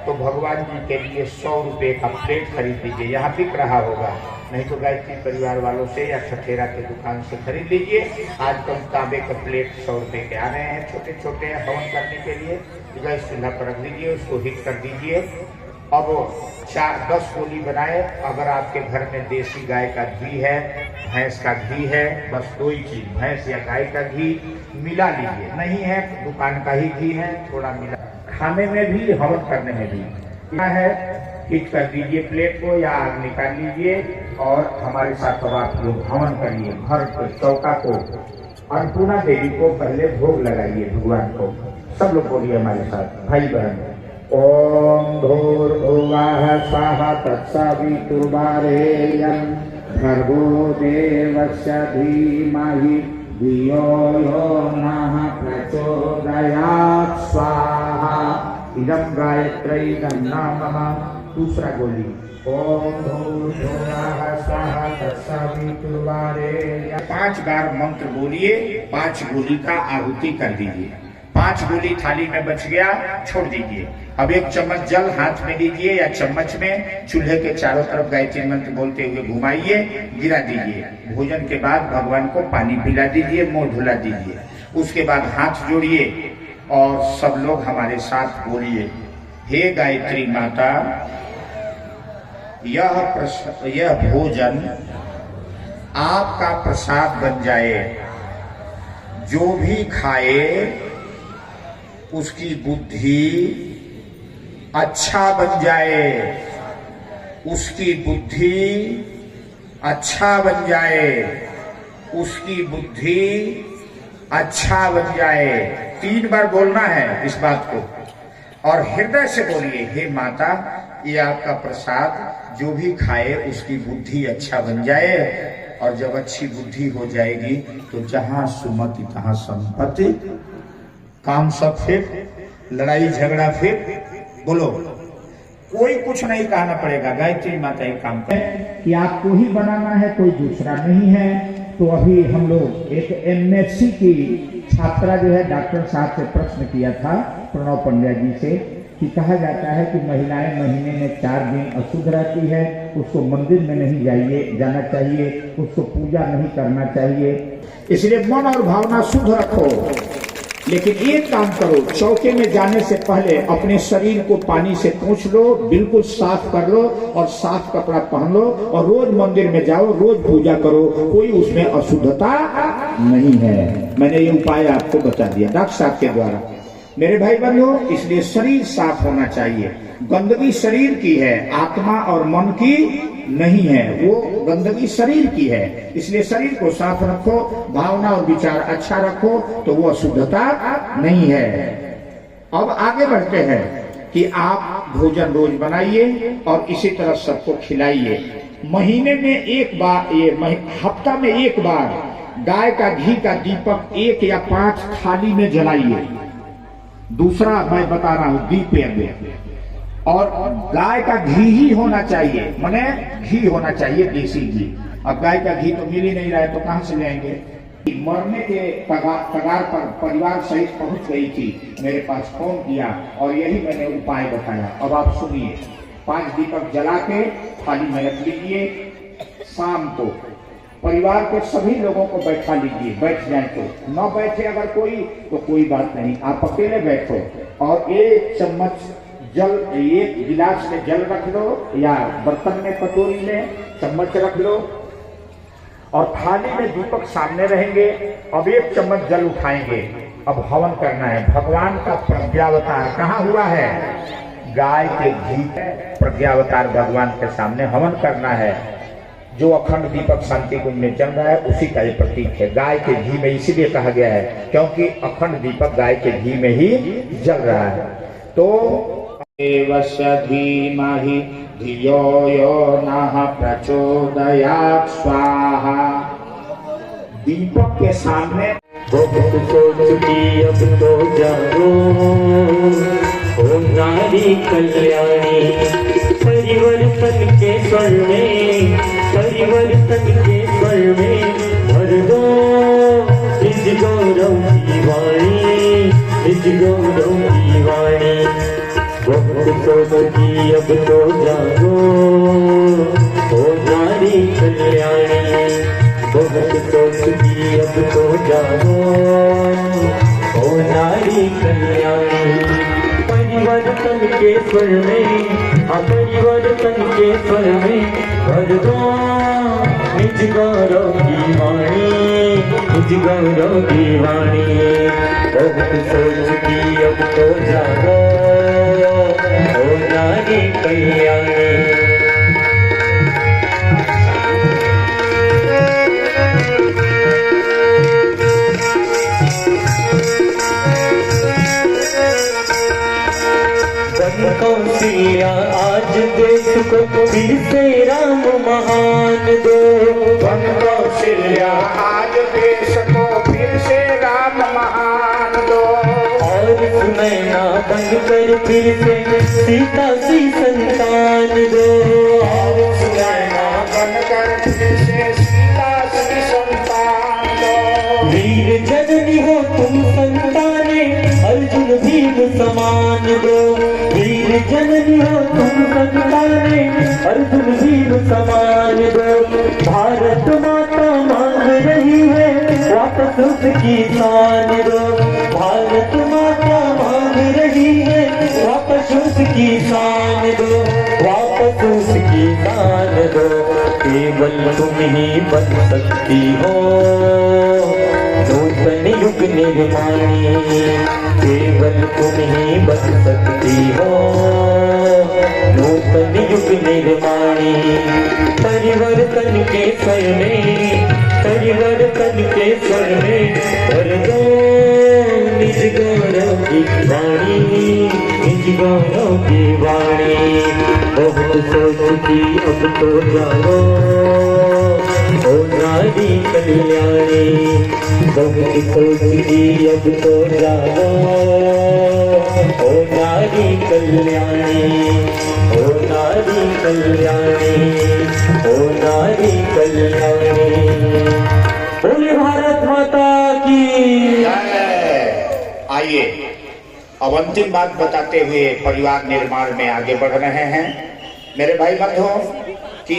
तो भगवान जी के लिए 100 रुपये का प्लेट खरीद लीजिए। यहाँ बिक रहा होगा, नहीं तो गायत्री परिवार वालों से या ठठेरा के दुकान से खरीद लीजिए। आजकल तांबे का प्लेट 100 रुपये के आ रहे हैं, छोटे छोटे हवन करने के लिए। गैस चूल्हा पर रख दीजिए, उसको हीट कर दीजिए। अब 4-10 गोली बनाए। अगर आपके घर में देसी गाय का घी है, भैंस का घी है, बस 2 ही चीज, भैंस या गाय का घी मिला लीजिए। नहीं है दुकान का ही घी है, थोड़ा मिला। खाने में भी हवन करने में भी क्या है, हीट कर दीजिए प्लेट को या आग निकाल लीजिए और हमारे साथ अब आप लोग हवन करिए। घर के चौका को, अन्नपूर्णा देवी को पहले भोग लगाइए भगवान को। सब लोग बोलिए हमारे साथ, भाई बहन। ओम भूर्भुवः स्वः तत्सवितुर्वरेण्यं भर्गो देवस्य धीमहि धियो यो नः प्रचोदयात् स्वाहा। इदं गायत्र्यै नमः। दूसरा गोली ओम भूर्भुवः स्वः तत्सवितुर्वरेण्यं। 5 बार मंत्र बोलिए, 5 गोली का आहुति कर दीजिए। 5 गोली थाली में बच गया, छोड़ दीजिए। अब 1 चम्मच जल हाथ में लीजिए या चम्मच में चूल्हे के चारों तरफ गायत्री मंत्र बोलते हुए घुमाइए, गिरा दीजिए। भोजन के बाद भगवान को पानी पिला दीजिए, मुंह धुला दीजिए। उसके बाद हाथ जोड़िए और सब लोग हमारे साथ बोलिए, हे गायत्री माता, यह भोजन आपका प्रसाद बन जाए। जो भी खाए उसकी बुद्धि अच्छा बन जाए, उसकी बुद्धि अच्छा बन जाए, उसकी बुद्धि अच्छा बन जाए। 3 बार बोलना है इस बात को और हृदय से बोलिए, हे माता, ये आपका प्रसाद, जो भी खाए उसकी बुद्धि अच्छा बन जाए। और जब अच्छी बुद्धि हो जाएगी तो जहां सुमति तहां संपत्ति, काम सब फिर, लड़ाई झगड़ा फिर। बोलो, कोई कुछ नहीं कहना पड़ेगा। गायत्री माता एक काम है कि आपको ही बनाना है, कोई दूसरा नहीं है। तो अभी हम लोग एक एमएससी की छात्रा जो है डॉक्टर साहब से प्रश्न किया था, प्रणव पंड्या जी से, कि कहा जाता है कि महिलाएं महीने में 4 दिन अशुद्ध रहती है, उसको मंदिर में नहीं जाना चाहिए, उसको पूजा नहीं करना चाहिए। इसलिए मन और भावना शुद्ध रखो। लेकिन एक काम करो, चौके में जाने से पहले अपने शरीर को पानी से पोंछ लो, बिल्कुल साफ कर लो और साफ कपड़ा पहन लो और रोज मंदिर में जाओ, रोज पूजा करो। कोई उसमें अशुद्धता नहीं है। मैंने ये उपाय आपको बता दिया डॉक्टर साहब के द्वारा। मेरे भाई बंधु, इसलिए शरीर साफ होना चाहिए। गंदगी शरीर की है, आत्मा और मन की नहीं है। वो गंदगी शरीर की है, इसलिए शरीर को साफ रखो, भावना और विचार अच्छा रखो, तो वो अशुद्धता नहीं है। अब आगे बढ़ते हैं कि आप भोजन रोज बनाइए और इसी तरह सबको खिलाइए। महीने में 1 बार, हफ्ता में 1 बार गाय का घी का दीपक 1 या 5 थाली में जलाइए। दूसरा मैं बता रहा हूं, दीप में और गाय का घी ही होना चाहिए, माने घी होना चाहिए, देसी घी। अब गाय का घी तो मिल ही नहीं रहा है तो कहां से लाएंगे। मरने के कगार पर परिवार सहित पहुंच गई थी, मेरे पास फोन किया और यही मैंने उपाय बताया। अब आप सुनिए, 5 दीपक जला के थाली में रख लीजिए। शाम को परिवार के सभी लोगों को बैठा लीजिए, बैठ जाए तो, न बैठे अगर कोई तो कोई बात नहीं, आप अकेले बैठो और 1 चम्मच जल, 1 गिलास में जल रख लो या बर्तन में, कटोरी में चम्मच रख लो और थाली में दीपक सामने रहेंगे। अब 1 चम्मच जल उठाएंगे। अब हवन करना है। भगवान का प्रज्ञावतार कहाँ हुआ है? गाय के घी। प्रज्ञावतार भगवान के सामने हवन करना है। जो अखंड दीपक शांति कुंज में जल रहा है उसी का ये प्रतीक है। गाय के घी में इसीलिए कहा गया है क्योंकि अखंड दीपक गाय के घी में ही जल रहा है। तो देवस्य धीमहि धियो यो नः प्रचोदयात् स्वाहा। दीपक के सामने बहुत सोच की अब तो जागो, ओ नारी कल्याणी, परिवर्तन के स्वर में, परिवर्तन के स्वर में भर दो निज गौरव की वाणी, निज गौरव की वाणी। वक्त सोच की अब तो जागो, ओ नारी कल्याणी। वक्त सोच की अब तो जागो, ओ नारी कल्याणी। परिवर्तन के स्वर में, परिवर्तन के स्वर में भर दो निज गौरव की वाणी, निज गौरव की वाणी। बहुत सोच की अब तो जागो, ओ नारी कल्याणी। कौशल्या आज देश को फिर से राम महान दो। वन कौशल्या आज देश को फिर से राम महान दो। और सुनैना बनकर फिर से सीता की संतान दो। और सुनैना बनकर फिर से सीता की संतान दो। वीर जननी हो तुम संताने, अर्जुन भीम समान दो। वीर जननी हो तुम संताने, अर्जुन भीम समान दो। भारत माता मांग रही है वापस उसकी शान दो। भारत माता मांग रही है वापस उसकी शान दो, वापस उसकी शान दो। केवल तुम ही बन सकती हो नूतन युग निर्माणी। केवल तुम ही बन सकती हो नूतन युग निर्माणी। परिवर्तन के स्वर में, परिवर्तन के स्वर में भर दो निज गौरव की वाणी, निज गौरव की वाणी। बहुत सोच की अब तो जागो, ओ नारी कल्याणी। बहुत सोच की अब तो जागो, ओ नारी कल्याणी, ओ नारी कल्याणी, ओ नारी कल्याणी। बोले भारत माता की। आइए अब अंतिम बात बताते हुए परिवार निर्माण में आगे बढ़ रहे हैं मेरे भाई बंधुओं कि